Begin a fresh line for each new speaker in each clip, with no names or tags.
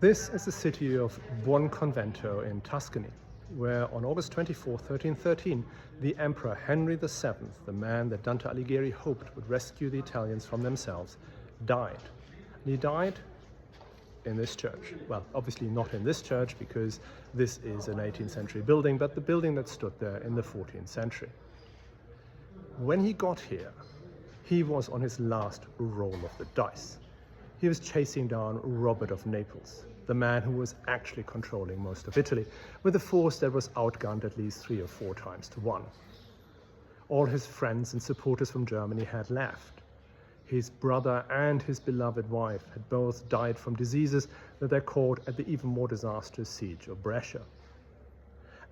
This is the city of Buonconvento in Tuscany, where on August 24, 1313, the Emperor Henry VII, the man that Dante Alighieri hoped would rescue the Italians from themselves, died. And he died in this church. Well, obviously not in this church because this is an 18th century building, but the building that stood there in the 14th century. When he got here, he was on his last roll of the dice. He was chasing down Robert of Naples, the man who was actually controlling most of Italy, with a force that was outgunned at least 3 or 4 times to 1. All his friends and supporters from Germany had left. His brother and his beloved wife had both died from diseases that they caught at the even more disastrous siege of Brescia.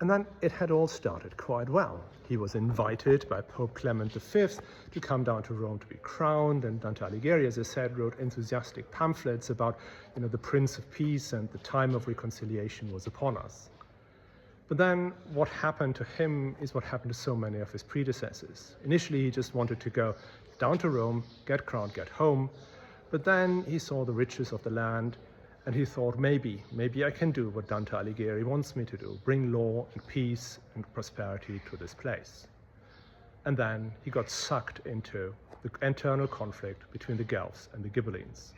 And then it had all started quite well. He was invited by Pope Clement V to come down to Rome to be crowned, and Dante Alighieri, as I said, wrote enthusiastic pamphlets about, the Prince of Peace and the time of reconciliation was upon us. But then what happened to him is what happened to so many of his predecessors. Initially, he just wanted to go down to Rome, get crowned, get home, but then he saw the riches of the land, and he thought, maybe I can do what Dante Alighieri wants me to do, bring law and peace and prosperity to this place. And then he got sucked into the internal conflict between the Guelphs and the Ghibellines.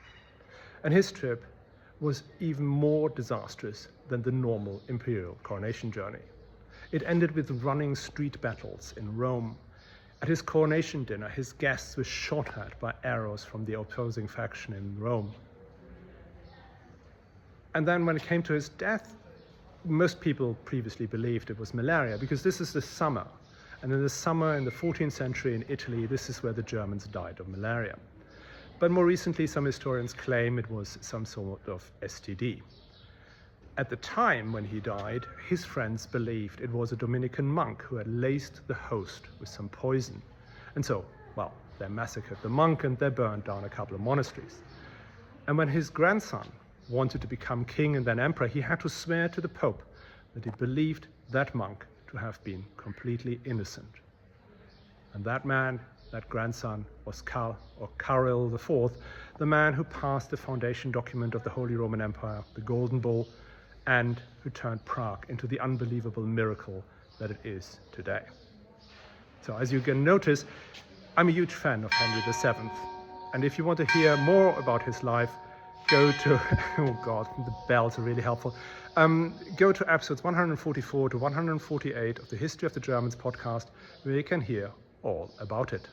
And his trip was even more disastrous than the normal imperial coronation journey. It ended with running street battles in Rome. At his coronation dinner, his guests were shot at by arrows from the opposing faction in Rome. And then when it came to his death, most people previously believed it was malaria, because this is the summer. And in the summer in the 14th century in Italy, this is where the Germans died of malaria. But more recently, some historians claim it was some sort of STD. At the time when he died, his friends believed it was a Dominican monk who had laced the host with some poison. And so, they massacred the monk and they burned down a couple of monasteries. And when his grandson wanted to become king and then emperor, he had to swear to the Pope that he believed that monk to have been completely innocent. And that man, that grandson, was Carol IV, the man who passed the foundation document of the Holy Roman Empire, the Golden Bull, and who turned Prague into the unbelievable miracle that it is today. So as you can notice, I'm a huge fan of Henry VII. And if you want to hear more about his life, go to, oh God, the bells are really helpful. Go to episodes 144 to 148 of the History of the Germans podcast, where you can hear all about it.